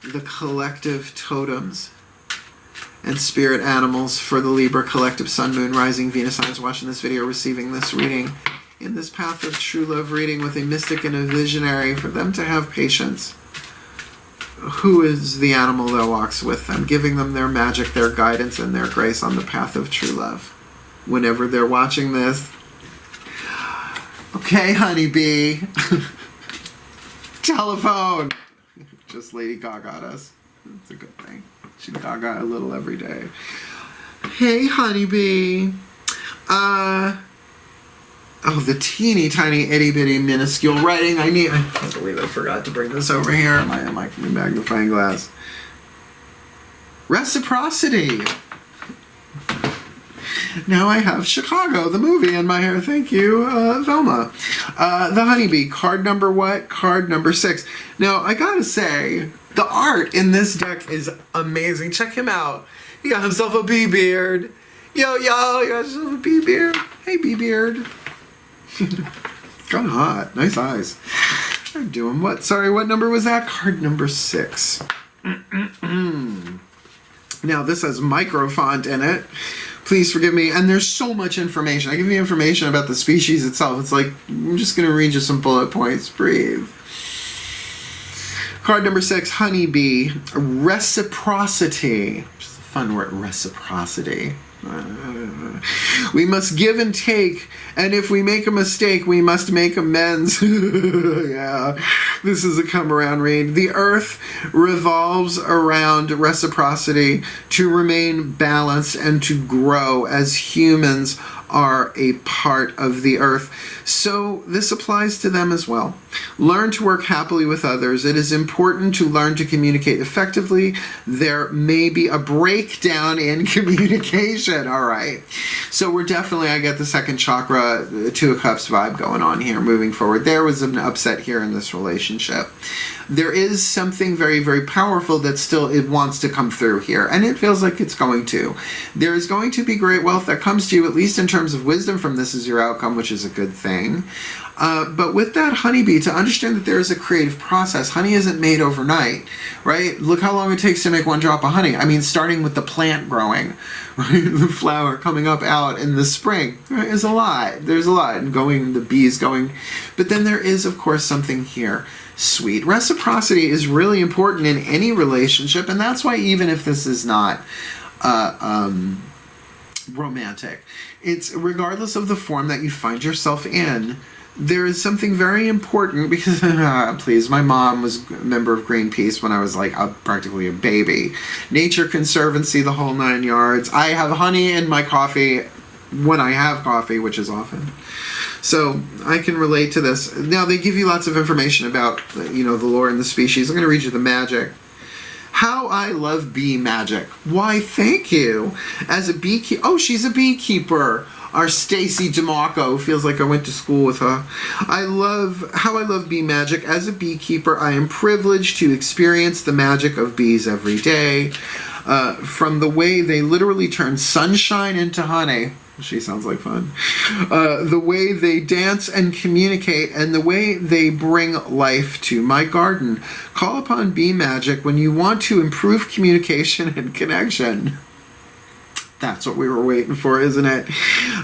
the collective totems and spirit animals for the Libra collective Sun, Moon, Rising, Venus signs watching this video, receiving this reading in this path of true love reading with a mystic and a visionary, for them to have patience. Who is the animal that walks with them, giving them their magic, their guidance, and their grace on the path of true love? Whenever they're watching this, okay, honeybee. Telephone. Just Lady Gaga us. That's a good thing. She Gaga a little every day. Hey, honeybee. Oh, the teeny tiny itty bitty minuscule writing. I can't believe I forgot to bring this over here. My magnifying glass. Reciprocity. Now I have Chicago, the movie, in my hair. Thank you, Velma. The honeybee. Card number what? Card number 6. Now, I gotta say, the art in this deck is amazing. Check him out. He got himself a bee beard. Yo, he got himself a bee beard. Hey, bee beard. Kind of hot. Nice eyes. I'm doing what? Sorry, what number was that? Card number 6. Now, this has micro font in it. Please forgive me. And there's so much information. I give you information about the species itself. It's like, I'm just going to read you some bullet points. Breathe. Card number 6, honeybee. Reciprocity. Which is a fun word, reciprocity. We must give and take, and if we make a mistake, we must make amends. Yeah, this is a come around read. The earth revolves around reciprocity to remain balanced and to grow as humans are a part of the earth. So this applies to them as well. Learn to work happily with others. It is important to learn to communicate effectively. There may be a breakdown in communication. All right. So we're definitely, I get the second chakra, 2 of Cups vibe going on here moving forward. There was an upset here in this relationship. There is something very, very powerful that still it wants to come through here, and it feels like it's going to. There is going to be great wealth that comes to you, at least in terms terms of wisdom from this is your outcome, which is a good thing. But with that honeybee, to understand that there is a creative process. Honey isn't made overnight, right? Look how long it takes to make one drop of honey. I mean, starting with the plant growing, right? The flower coming up out in the spring, right, is a lot. There's a lot. And the bees going. But then there is, of course, something here. Sweet. Reciprocity is really important in any relationship, and that's why even if this is not romantic, it's regardless of the form that you find yourself in, there is something very important because, please, my mom was a member of Greenpeace when I was like practically a baby. Nature Conservancy, the whole 9 yards. I have honey in my coffee when I have coffee, which is often. So I can relate to this. Now, they give you lots of information about, the lore and the species. I'm going to read you the magic. How I love bee magic. Why, thank you. As a beekeeper. Oh, she's a beekeeper. Our Stacy DeMarco. Feels like I went to school with her. How I love bee magic. As a beekeeper, I am privileged to experience the magic of bees every day. From the way they literally turn sunshine into honey. She sounds like fun. The way they dance and communicate, and the way they bring life to my garden. Call upon bee magic when you want to improve communication and connection. That's what we were waiting for, isn't it?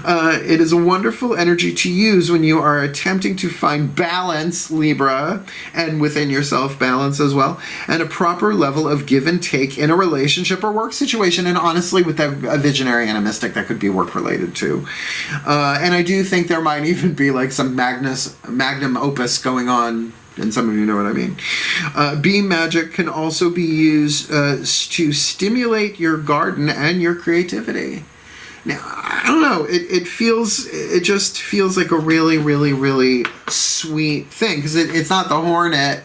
It is a wonderful energy to use when you are attempting to find balance, Libra, and within yourself balance as well, and a proper level of give and take in a relationship or work situation. And honestly, with a visionary and a mystic, that could be work related too. And I do think there might even be like some magnum opus going on. And some of you know what I mean. Bee magic can also be used to stimulate your garden and your creativity. Now, I don't know. It just feels like a really, really, really sweet thing because it's not the hornet,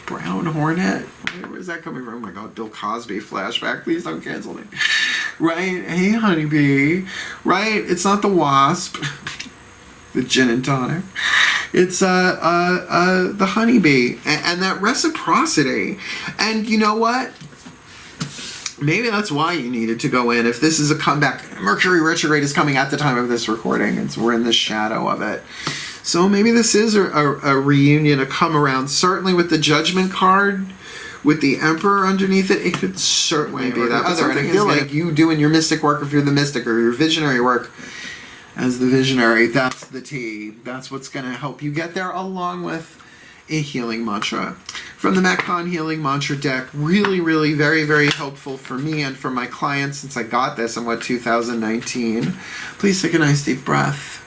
brown hornet. Where's that coming from? Oh my God, Bill Cosby flashback. Please don't cancel me. Right? Hey, honeybee. Right? It's not the wasp. The gin and tonic. It's the honeybee and that reciprocity. And you know what? Maybe that's why you needed to go in. If this is a comeback, Mercury retrograde is coming at the time of this recording, and so we're in the shadow of it. So maybe this is a reunion, a come around. Certainly with the Judgment card, with the Emperor underneath it, it could certainly be that other. And I feel like you doing your mystic work, if you're the mystic, or your visionary work, as the visionary, that's the tea. That's what's going to help you get there, along with a healing mantra. From the Metcon Healing Mantra deck, really, really very, very helpful for me and for my clients since I got this in, 2019. Please take a nice deep breath.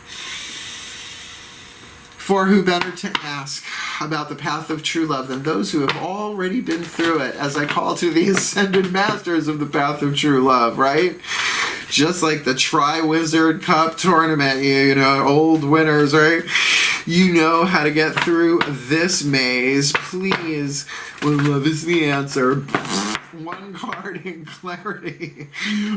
For who better to ask about the path of true love than those who have already been through it, as I call to the ascended masters of the path of true love, right? Just like the Tri-Wizard Cup tournament, old winners, right? You know how to get through this maze. Please, when love is the answer. One card in clarity.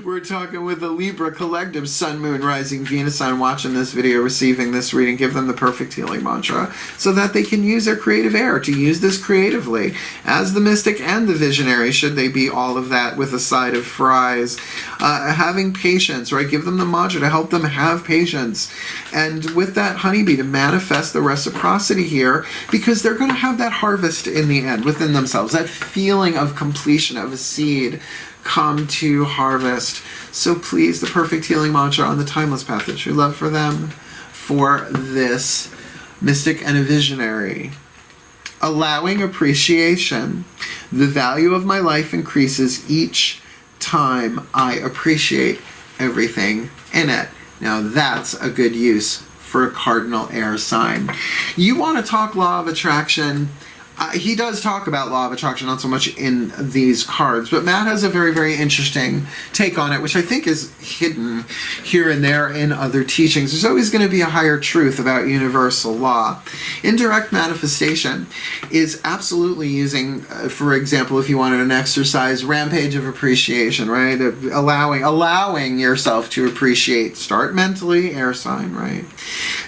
We're talking with the Libra collective, Sun, Moon, Rising, Venus sign, watching this video, receiving this reading. Give them the perfect healing mantra so that they can use their creative air to use this creatively as the mystic and the visionary, should they be all of that with a side of fries. Having patience, right? Give them the mantra to help them have patience. And with that honeybee, to manifest the reciprocity here, because they're going to have that harvest in the end within themselves, that feeling of completion of a seed come to harvest. So please, the perfect healing mantra on the timeless path of true love for them, for this mystic and a visionary. Allowing appreciation. The value of my life increases each time I appreciate everything in it. Now that's a good use for a cardinal air sign. You want to talk law of attraction. He does talk about law of attraction, not so much in these cards, but Matt has a very, very interesting take on it, which I think is hidden here and there in other teachings. There's always going to be a higher truth about universal law. Indirect manifestation is absolutely using, for example, if you wanted an exercise, rampage of appreciation, right? Allowing yourself to appreciate. Start mentally, air sign, right?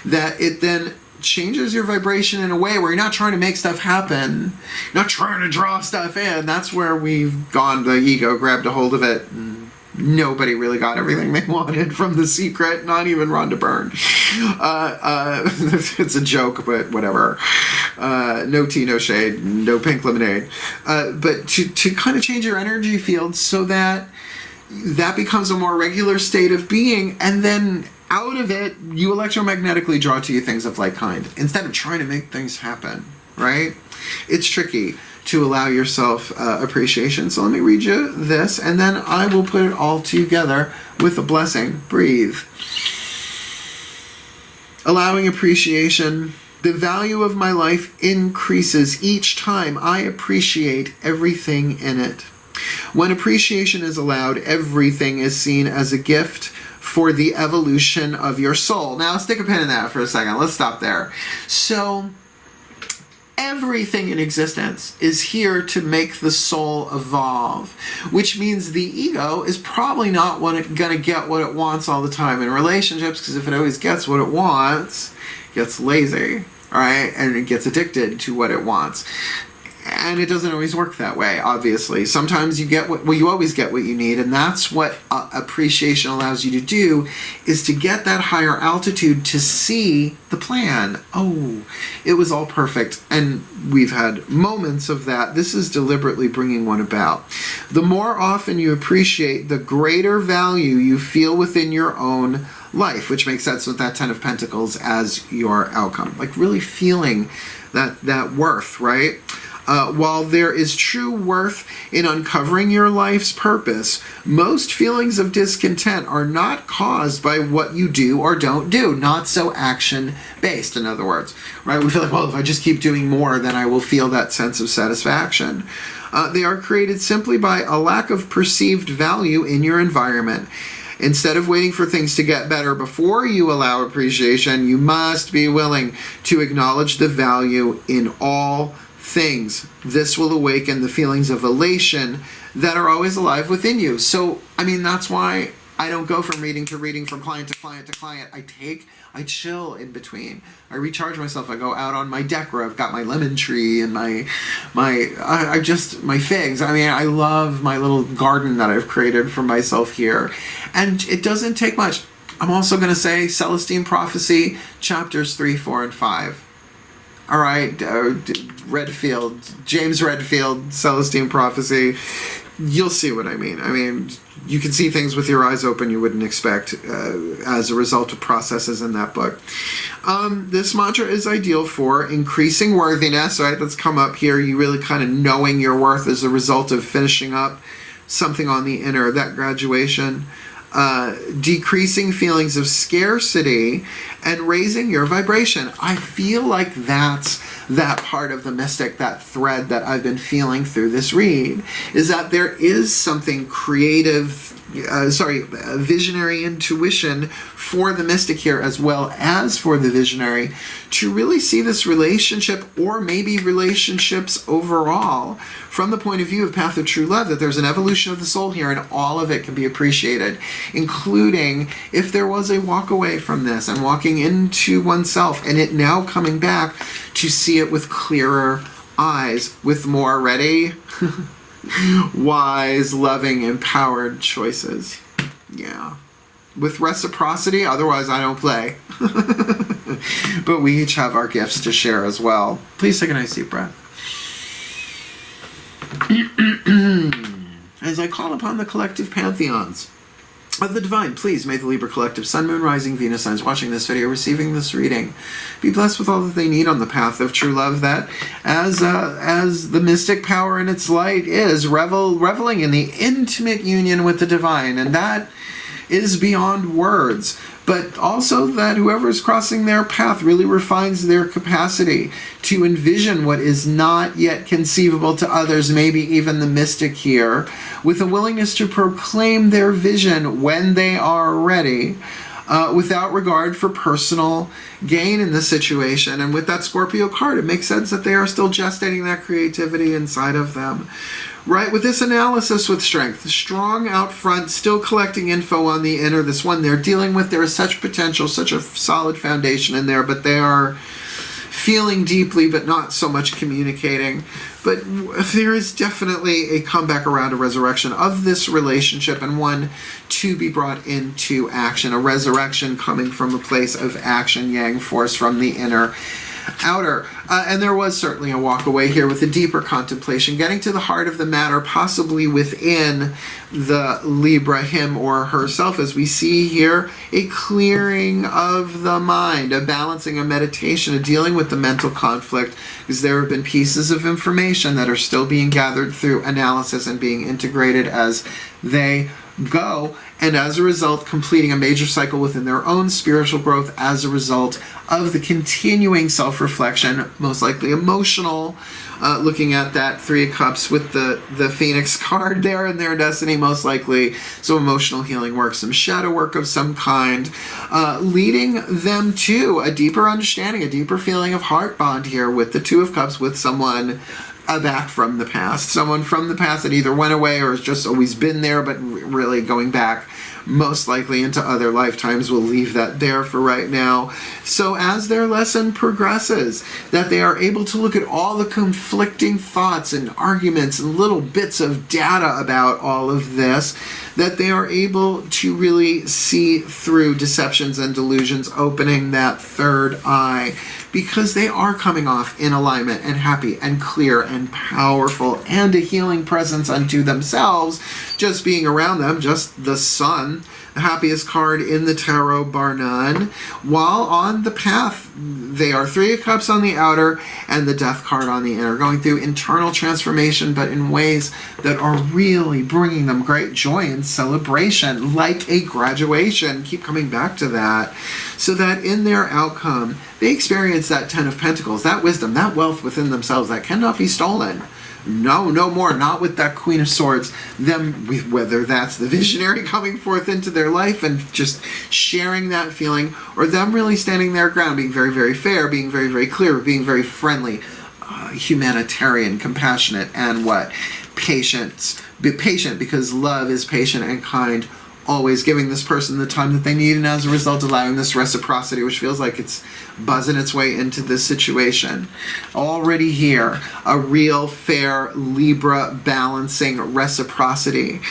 That it then changes your vibration in a way where you're not trying to make stuff happen, not trying to draw stuff in. That's where we've gone, the ego grabbed a hold of it and Nobody really got everything they wanted from The Secret, not even Rhonda Byrne. It's a joke, but whatever. No tea, no shade, no pink lemonade. But to kind of change your energy field so that becomes a more regular state of being, and then out of it, you electromagnetically draw to you things of like kind, instead of trying to make things happen, right? It's tricky to allow yourself appreciation. So let me read you this, and then I will put it all together with a blessing. Breathe. Allowing appreciation. The value of my life increases each time I appreciate everything in it. When appreciation is allowed, everything is seen as a gift for the evolution of your soul. Now, stick a pin in that for a second. Let's stop there. So, everything in existence is here to make the soul evolve, which means the ego is probably not going to get what it wants all the time in relationships, because if it always gets what it wants, it gets lazy, all right, and it gets addicted to what it wants. And it doesn't always work that way, obviously. Sometimes you get you always get what you need, and that's what appreciation allows you to do, is to get that higher altitude to see the plan. Oh, it was all perfect, and we've had moments of that. This is deliberately bringing one about. The more often you appreciate, the greater value you feel within your own life, which makes sense with that Ten of Pentacles as your outcome. Like really feeling that worth, right? While there is true worth in uncovering your life's purpose, most feelings of discontent are not caused by what you do or don't do, not so action-based, in other words. Right? We feel like, well, if I just keep doing more, then I will feel that sense of satisfaction. They are created simply by a lack of perceived value in your environment. Instead of waiting for things to get better before you allow appreciation, you must be willing to acknowledge the value in all things. This will awaken the feelings of elation that are always alive within you. So, I mean, that's why I don't go from reading to reading, from client to client to client. I chill in between. I recharge myself. I go out on my deck where I've got my lemon tree and my figs. I mean, I love my little garden that I've created for myself here. And it doesn't take much. I'm also going to say Celestine Prophecy, chapters 3, 4, and 5. All right, James Redfield, Celestine Prophecy. You'll see what I mean. I mean, you can see things with your eyes open you wouldn't expect as a result of processes in that book. This mantra is ideal for increasing worthiness, right? That's come up here. You really kind of knowing your worth as a result of finishing up something on the inner, that graduation. Decreasing feelings of scarcity and raising your vibration. I feel like that's that part of the mystic, that thread that I've been feeling through this read, is that there is something creative, visionary intuition for the mystic here, as well as for the visionary, to really see this relationship, or maybe relationships overall, from the point of view of Path of True Love, that there's an evolution of the soul here, and all of it can be appreciated, including if there was a walk away from this and walking into oneself, and it now coming back to see it with clearer eyes, with more ready, wise, loving, empowered choices. Yeah. With reciprocity, otherwise I don't play. But we each have our gifts to share as well. Please take a nice deep breath. As I call upon the collective pantheons of the divine, please may the Libra collective, Sun, Moon, Rising, Venus signs watching this video, receiving this reading, be blessed with all that they need on the path of true love, that as the mystic power in its light is reveling in the intimate union with the divine, and that is beyond words, but also that whoever is crossing their path really refines their capacity to envision what is not yet conceivable to others, maybe even the mystic here, with a willingness to proclaim their vision when they are ready, without regard for personal gain in the situation. And with that Scorpio card, it makes sense that they are still gestating that creativity inside of them. Right, with this analysis with strength, strong out front, still collecting info on the inner, this one they're dealing with, there is such potential, such a solid foundation in there, but they are feeling deeply but not so much communicating. But there is definitely a comeback around, a resurrection of this relationship, and one to be brought into action. A resurrection coming from a place of action, yang force from the inner outer. And there was certainly a walk away here with a deeper contemplation, getting to the heart of the matter, possibly within the Libra, him or herself, as we see here, a clearing of the mind, a balancing, a meditation, a dealing with the mental conflict, because there have been pieces of information that are still being gathered through analysis and being integrated as they go, and as a result completing a major cycle within their own spiritual growth as a result of the continuing self-reflection, most likely emotional, looking at that Three of Cups with the Phoenix card there in their destiny, most likely some emotional healing work, some shadow work of some kind, leading them to a deeper understanding, a deeper feeling of heart bond here with the Two of Cups, with someone back from the past, someone from the past that either went away or has just always been there, but really going back most likely into other lifetimes. We'll leave that there for right now. So as their lesson progresses, that they are able to look at all the conflicting thoughts and arguments and little bits of data about all of this, that they are able to really see through deceptions and delusions, opening that third eye, because they are coming off in alignment and happy and clear and powerful and a healing presence unto themselves, just being around them, just the sun, the happiest card in the tarot, bar none, while on the path they are Three of Cups on the outer and the Death card on the inner, going through internal transformation, but in ways that are really bringing them great joy and celebration, like a graduation. Keep coming back to that, so that in their outcome they experience that Ten of Pentacles, that wisdom, that wealth within themselves that cannot be stolen. No more, not with that Queen of Swords. Them, whether that's the visionary coming forth into their life and just sharing that feeling, or them really standing their ground, being very, very fair, being very, very clear, being very friendly, humanitarian, compassionate, and what? Patience. Be patient, because love is patient and kind, always giving this person the time that they need, and as a result allowing this reciprocity, which feels like it's buzzing its way into this situation. Already here, a real fair Libra balancing reciprocity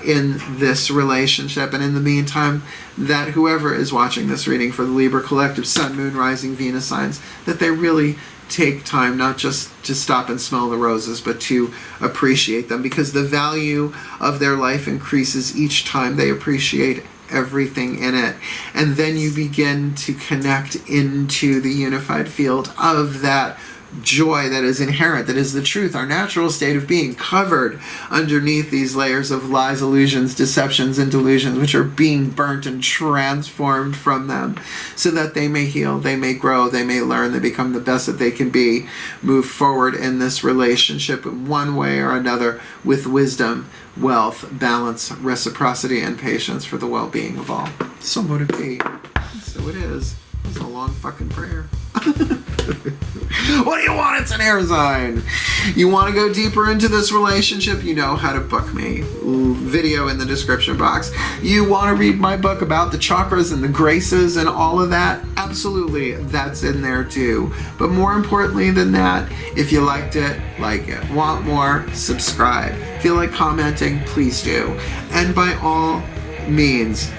in this relationship. And in the meantime, that whoever is watching this reading for the Libra collective, Sun, Moon, Rising, Venus signs, that they really take time not just to stop and smell the roses, but to appreciate them, because the value of their life increases each time they appreciate everything in it. And then you begin to connect into the unified field of that joy that is inherent, that is the truth, our natural state of being, covered underneath these layers of lies, illusions, deceptions, and delusions, which are being burnt and transformed from them, so that they may heal, they may grow, they may learn, they become the best that they can be, move forward in this relationship in one way or another with wisdom, wealth, balance, reciprocity, and patience for the well-being of all. So would it be. So it is. It's a long fucking prayer. What do you want? It's an air sign. You want to go deeper into this relationship? You know how to book me. Video in the description box. You want to read my book about the chakras and the graces and all of that? Absolutely, that's in there too. But more importantly than that, if you liked it, like it. Want more? Subscribe. Feel like commenting? Please do. And by all means,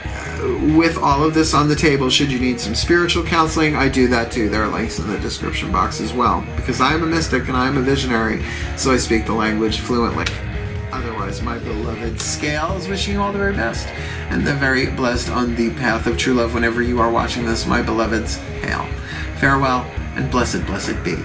with all of this on the table, should you need some spiritual counseling, I do that too. There are links in the description box as well, because I am a mystic and I am a visionary, so I speak the language fluently. Otherwise, my beloved scale is wishing you all the very best and the very blessed on the path of true love. Whenever you are watching this, my beloveds, hail. Farewell and blessed, blessed be.